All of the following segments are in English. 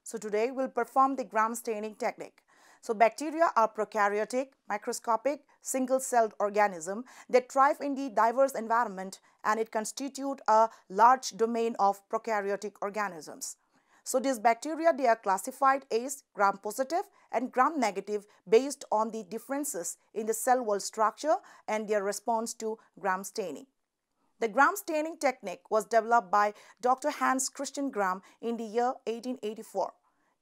So today we'll perform the gram staining technique. So bacteria are prokaryotic, microscopic, single-celled organisms that thrive in the diverse environment, and it constitutes a large domain of prokaryotic organisms. So these bacteria, they are classified as gram-positive and gram-negative based on the differences in the cell wall structure and their response to gram staining. The gram staining technique was developed by Dr. Hans Christian Gram in the year 1884.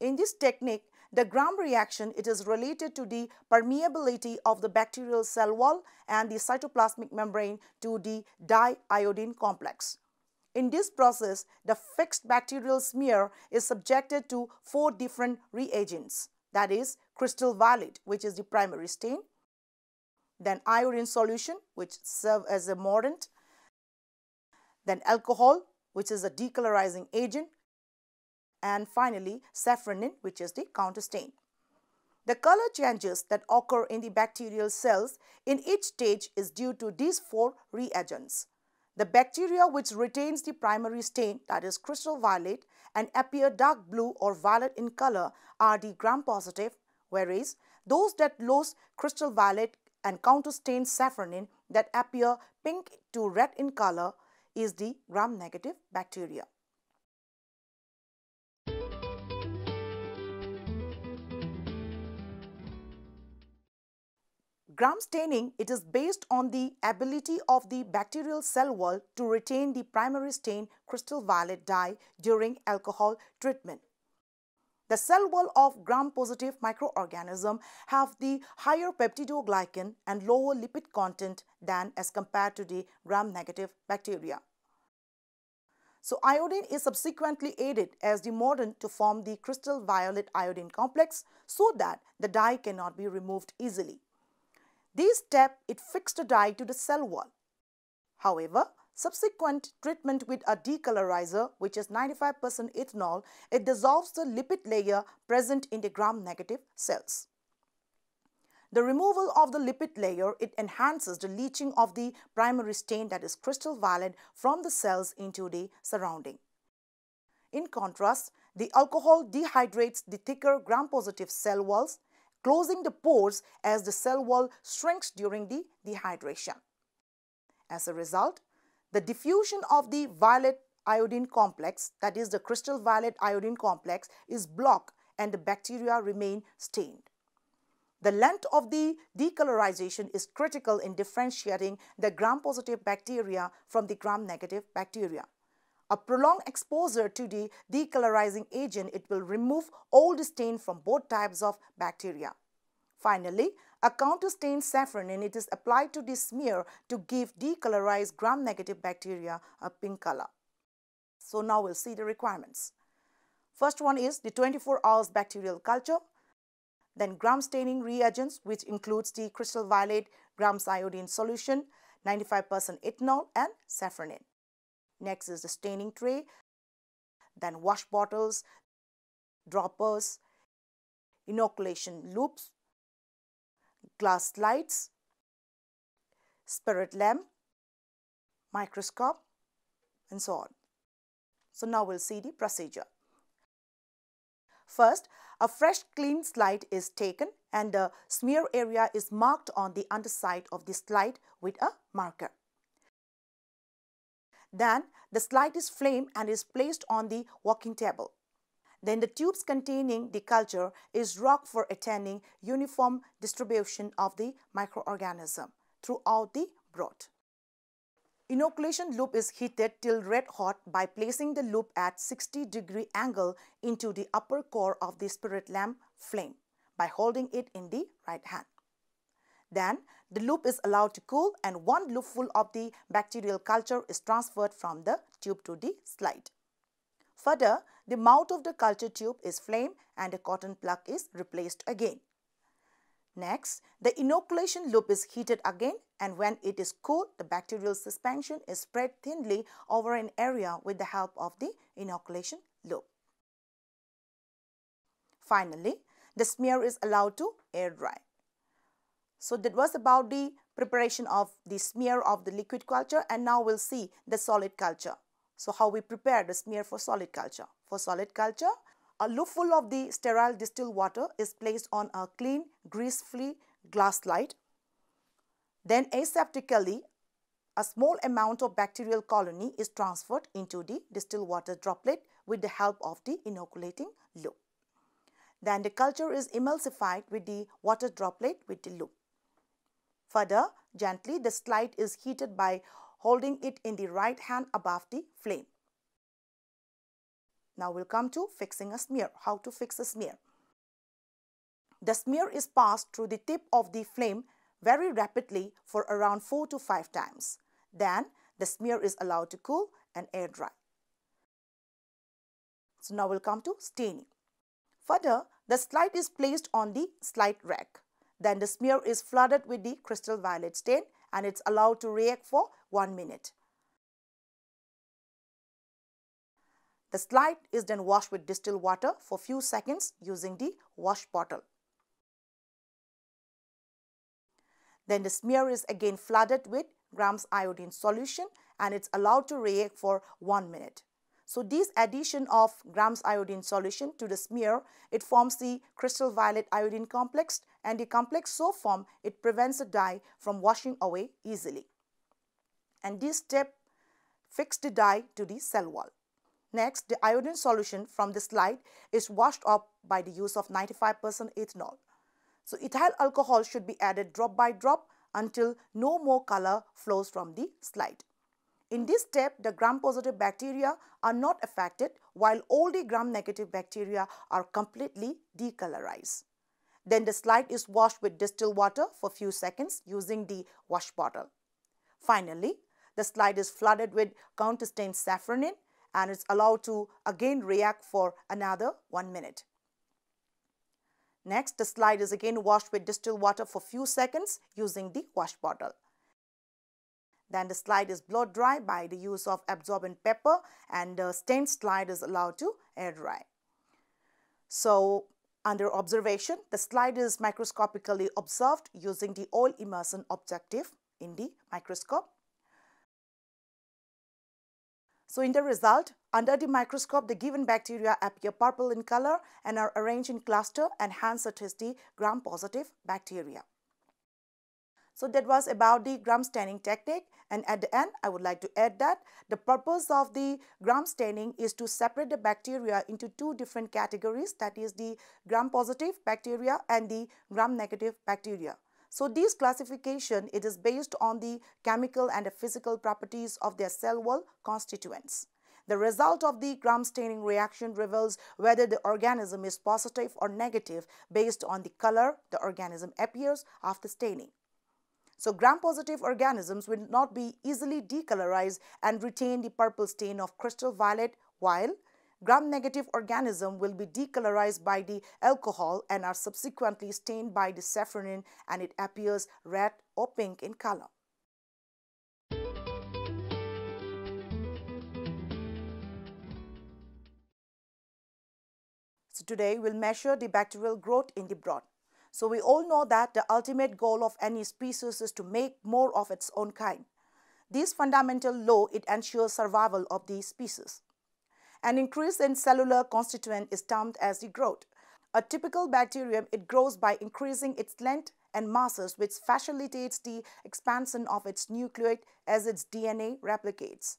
In this technique, the Gram reaction, it is related to the permeability of the bacterial cell wall and the cytoplasmic membrane to the diiodine complex. In this process, the fixed bacterial smear is subjected to 4 different reagents, that is crystal violet, which is the primary stain, then iodine solution, which serves as a mordant, then alcohol, which is a decolorizing agent, and finally safranin, which is the counterstain. The color changes that occur in the bacterial cells in each stage is due to these 4 reagents. The bacteria which retains the primary stain, that is crystal violet, and appear dark blue or violet in color are the gram-positive, whereas those that lose crystal violet and counterstain safranin that appear pink to red in color is the gram-negative bacteria. Gram staining, it is based on the ability of the bacterial cell wall to retain the primary stain crystal violet dye during alcohol treatment. The cell wall of gram-positive microorganisms have the higher peptidoglycan and lower lipid content than as compared to the gram-negative bacteria. So iodine is subsequently added as the mordant to form the crystal violet iodine complex so that the dye cannot be removed easily. This step, it fixed the dye to the cell wall. However, subsequent treatment with a decolorizer, which is 95% ethanol, it dissolves the lipid layer present in the gram-negative cells. The removal of the lipid layer, it enhances the leaching of the primary stain, that is crystal violet, from the cells into the surrounding. In contrast, the alcohol dehydrates the thicker gram-positive cell walls, closing the pores as the cell wall shrinks during the dehydration. As a result, the diffusion of the violet iodine complex, that is the crystal violet iodine complex, is blocked and the bacteria remain stained. The length of the decolorization is critical in differentiating the gram-positive bacteria from the gram-negative bacteria. A prolonged exposure to the decolorizing agent, it will remove all the stain from both types of bacteria. Finally, a counterstain safranin, it is applied to the smear to give decolorized gram-negative bacteria a pink color. So now we'll see the requirements. First one is the 24 hours bacterial culture. Then gram staining reagents, which includes the crystal violet, grams iodine solution, 95% ethanol and safranin. Next is the staining tray, then wash bottles, droppers, inoculation loops, glass slides, spirit lamp, microscope, and so on. So now we'll see the procedure. First, a fresh clean slide is taken and the smear area is marked on the underside of the slide with a marker. Then the slide is flamed and is placed on the working table. Then the tubes containing the culture is rocked for attaining uniform distribution of the microorganism throughout the broth. Inoculation loop is heated till red hot by placing the loop at 60-degree angle into the upper core of the spirit lamp flame by holding it in the right hand. Then the loop is allowed to cool and 1 loopful of the bacterial culture is transferred from the tube to the slide. Further, the mouth of the culture tube is flamed and a cotton plug is replaced again. Next, the inoculation loop is heated again, and when it is cooled, the bacterial suspension is spread thinly over an area with the help of the inoculation loop. Finally, the smear is allowed to air dry. So that was about the preparation of the smear of the liquid culture, and now we'll see the solid culture. So how we prepare the smear for solid culture. For solid culture, a loopful of the sterile distilled water is placed on a clean, grease-free glass slide. Then aseptically, a small amount of bacterial colony is transferred into the distilled water droplet with the help of the inoculating loop. Then the culture is emulsified with the water droplet with the loop. Further, gently the slide is heated by holding it in the right hand above the flame. Now we'll come to fixing a smear. How to fix a smear? The smear is passed through the tip of the flame very rapidly for around 4 to 5 times. Then the smear is allowed to cool and air dry. So now we'll come to staining. Further, the slide is placed on the slide rack. Then the smear is flooded with the crystal violet stain and it's allowed to react for 1 minute. The slide is then washed with distilled water for few seconds using the wash bottle. Then the smear is again flooded with grams iodine solution and it's allowed to react for 1 minute. So this addition of grams iodine solution to the smear, it forms the crystal violet iodine complex, and the complex so formed, it prevents the dye from washing away easily. And this step fixed the dye to the cell wall. Next, the iodine solution from the slide is washed up by the use of 95% ethanol. So ethyl alcohol should be added drop by drop until no more color flows from the slide. In this step, the gram-positive bacteria are not affected, while all the gram-negative bacteria are completely decolorized. Then the slide is washed with distilled water for few seconds using the wash bottle. Finally, the slide is flooded with counterstained safranin and it's allowed to again react for another 1 minute. Next, the slide is again washed with distilled water for few seconds using the wash bottle. Then the slide is blow dry by the use of absorbent pepper and the stained slide is allowed to air dry. So under observation, the slide is microscopically observed using the oil immersion objective in the microscope. So in the result, under the microscope, the given bacteria appear purple in color and are arranged in cluster, and hence it is the gram-positive bacteria. So that was about the gram staining technique, and at the end I would like to add that the purpose of the gram staining is to separate the bacteria into 2 different categories, that is the gram-positive bacteria and the gram-negative bacteria. So this classification, it is based on the chemical and the physical properties of their cell wall constituents. The result of the gram staining reaction reveals whether the organism is positive or negative based on the color the organism appears after staining. So gram-positive organisms will not be easily decolorized and retain the purple stain of crystal violet, while gram-negative organisms will be decolorized by the alcohol and are subsequently stained by the safranin and it appears red or pink in color. So today we'll measure the bacterial growth in the broth. So we all know that the ultimate goal of any species is to make more of its own kind. This fundamental law, it ensures survival of the species. An increase in cellular constituent is termed as the growth. A typical bacterium, it grows by increasing its length and masses, which facilitates the expansion of its nucleate as its DNA replicates.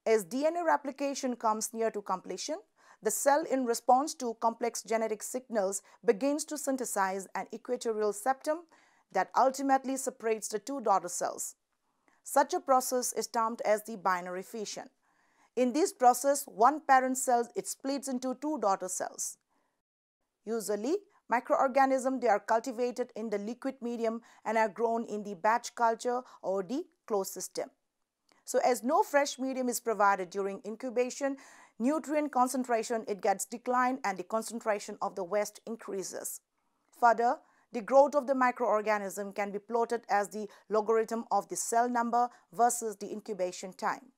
As DNA replication comes near to completion, the cell, in response to complex genetic signals, begins to synthesize an equatorial septum that ultimately separates the 2 daughter cells. Such a process is termed as the binary fission. In this process, one parent cell, it splits into 2 daughter cells. Usually, microorganisms, they are cultivated in the liquid medium and are grown in the batch culture or the closed system. So as no fresh medium is provided during incubation, nutrient concentration, it gets declined and the concentration of the waste increases. Further, the growth of the microorganism can be plotted as the logarithm of the cell number versus the incubation time.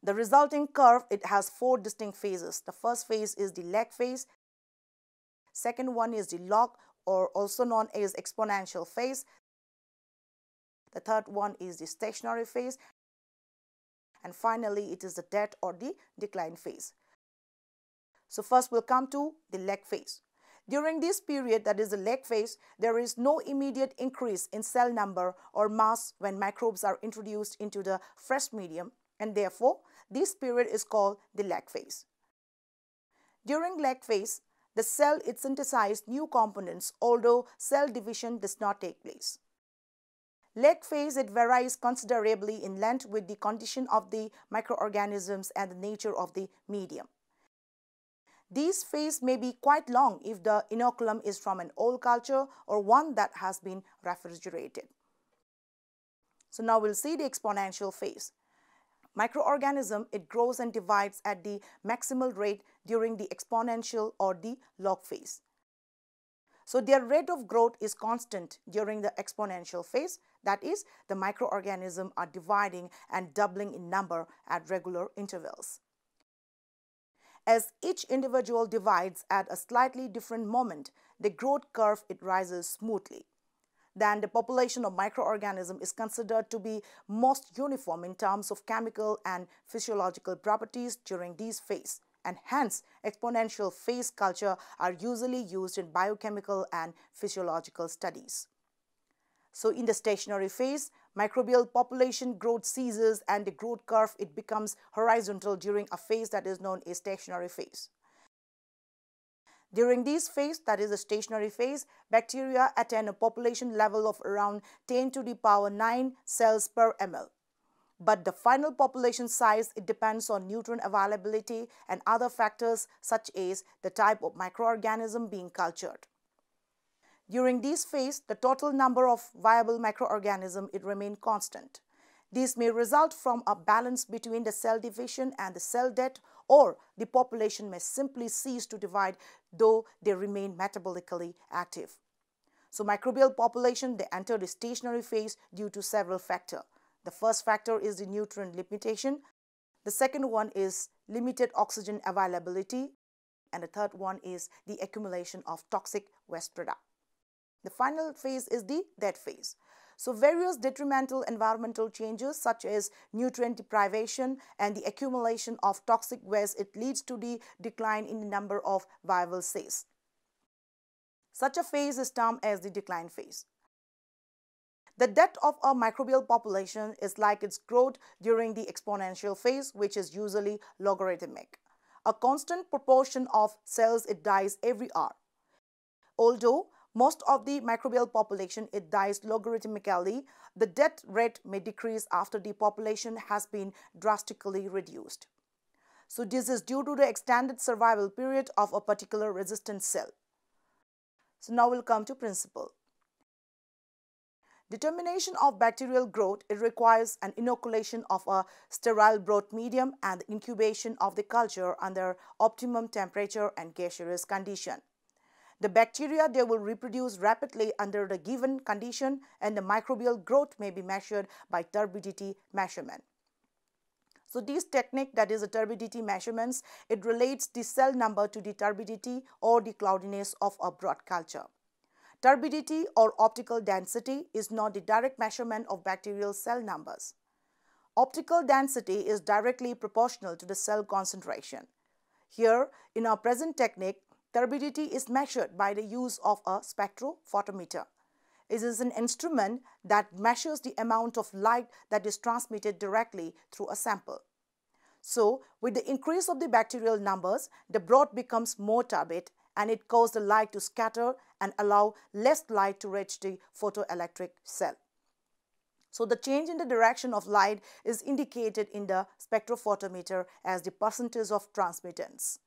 The resulting curve, it has 4 distinct phases. The first phase is the lag phase. Second one is the log, or also known as exponential phase. The third one is the stationary phase. And finally, it is the death or the decline phase. So first we'll come to the lag phase. During this period, that is the lag phase, there is no immediate increase in cell number or mass when microbes are introduced into the fresh medium, and therefore this period is called the lag phase. During lag phase, the cell it synthesizes new components, although cell division does not take place. Lag phase, it varies considerably in length with the condition of the microorganisms and the nature of the medium. These phases may be quite long if the inoculum is from an old culture or one that has been refrigerated. So now we'll see the exponential phase. Microorganism, it grows and divides at the maximal rate during the exponential or the log phase. So their rate of growth is constant during the exponential phase. That is, the microorganisms are dividing and doubling in number at regular intervals. As each individual divides at a slightly different moment, the growth curve it rises smoothly. Then the population of microorganisms is considered to be most uniform in terms of chemical and physiological properties during these phases, and hence exponential phase culture are usually used in biochemical and physiological studies. So in the stationary phase, microbial population growth ceases and the growth curve it becomes horizontal during a phase that is known as stationary phase. During this phase, that is the stationary phase, bacteria attain a population level of around 10 to the power 9 cells per ml. But the final population size, it depends on nutrient availability and other factors such as the type of microorganism being cultured. During this phase, the total number of viable microorganisms it remains constant. This may result from a balance between the cell division and the cell death, or the population may simply cease to divide though they remain metabolically active. So microbial population, they enter the stationary phase due to several factors. The first factor is the nutrient limitation. The second one is limited oxygen availability. And the third one is the accumulation of toxic waste product. The final phase is the death phase. So various detrimental environmental changes such as nutrient deprivation and the accumulation of toxic waste, it leads to the decline in the number of viable cells. Such a phase is termed as the decline phase. The death of a microbial population is like its growth during the exponential phase, which is usually logarithmic. A constant proportion of cells it dies every hour. Although most of the microbial population it dies logarithmically, the death rate may decrease after the population has been drastically reduced. So this is due to the extended survival period of a particular resistant cell. So now we'll come to principle. Determination of bacterial growth, it requires an inoculation of a sterile broth medium and the incubation of the culture under optimum temperature and gaseous condition. The bacteria, they will reproduce rapidly under the given condition, and the microbial growth may be measured by turbidity measurement. So this technique, that is the turbidity measurements, it relates the cell number to the turbidity or the cloudiness of a broth culture. Turbidity or optical density is not the direct measurement of bacterial cell numbers. Optical density is directly proportional to the cell concentration. Here, in our present technique, turbidity is measured by the use of a spectrophotometer. It is an instrument that measures the amount of light that is transmitted directly through a sample. So, with the increase of the bacterial numbers, the broth becomes more turbid and it causes the light to scatter and allow less light to reach the photoelectric cell. So, the change in the direction of light is indicated in the spectrophotometer as the percentage of transmittance.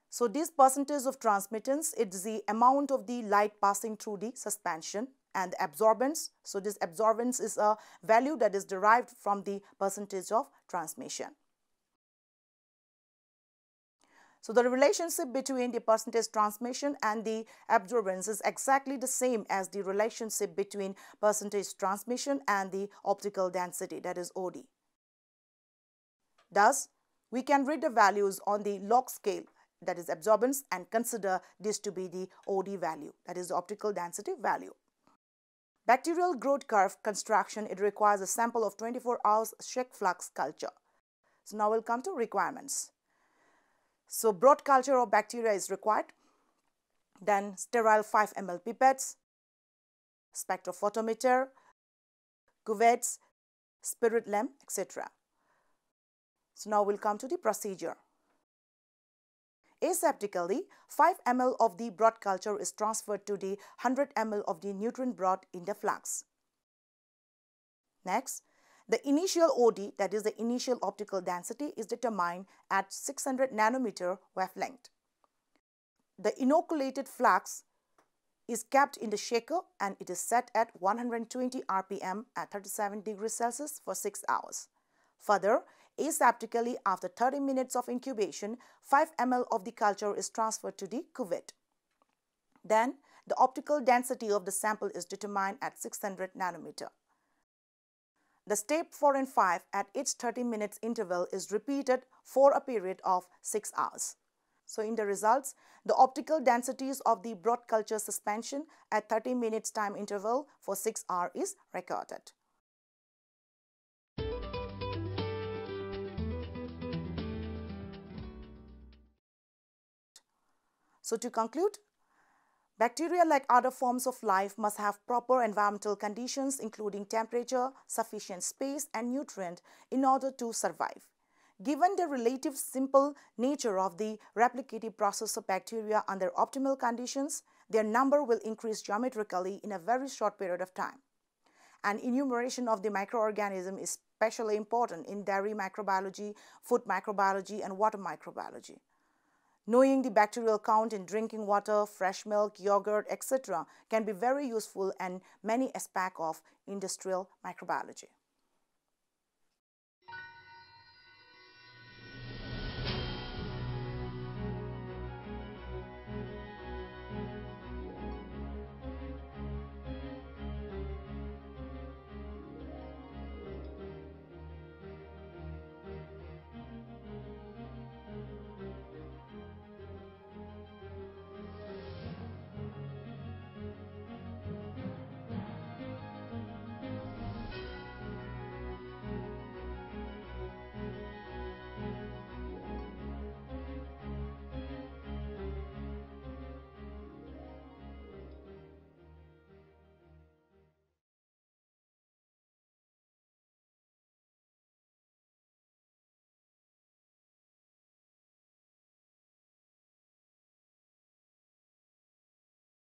So this percentage of transmittance, it's the amount of the light passing through the suspension, and the absorbance. So this absorbance is a value that is derived from the percentage of transmission. So the relationship between the percentage transmission and the absorbance is exactly the same as the relationship between percentage transmission and the optical density, that is OD. Thus, we can read the values on the log scale, that is absorbance, and consider this to be the OD value, that is the optical density value. Bacterial growth curve construction, it requires a sample of 24 hours check flux culture. So now we'll come to requirements. So broad culture of bacteria is required, then sterile 5 ml pipettes, spectrophotometer, cuvettes, spirit lamp, etc. So now we'll come to the procedure. Aseptically, 5 ml of the broad culture is transferred to the 100 ml of the nutrient broth in the flux. Next, the initial OD, that is the initial optical density, is determined at 600 nanometer wavelength. The inoculated flux is kept in the shaker and it is set at 120 rpm at 37 degrees Celsius for 6 hours. Further, aseptically, after 30 minutes of incubation, 5 ml of the culture is transferred to the cuvette. Then, the optical density of the sample is determined at 600 nanometer. The step 4 and 5 at each 30 minutes interval is repeated for a period of 6 hours. So in the results, the optical densities of the broad culture suspension at 30 minutes time interval for 6 hours is recorded. So to conclude, bacteria, like other forms of life, must have proper environmental conditions including temperature, sufficient space and nutrient in order to survive. Given the relative simple nature of the replicative process of bacteria under optimal conditions, their number will increase geometrically in a very short period of time. And enumeration of the microorganism is especially important in dairy microbiology, food microbiology and water microbiology. Knowing the bacterial count in drinking water, fresh milk, yogurt, etc. can be very useful in many aspects of industrial microbiology.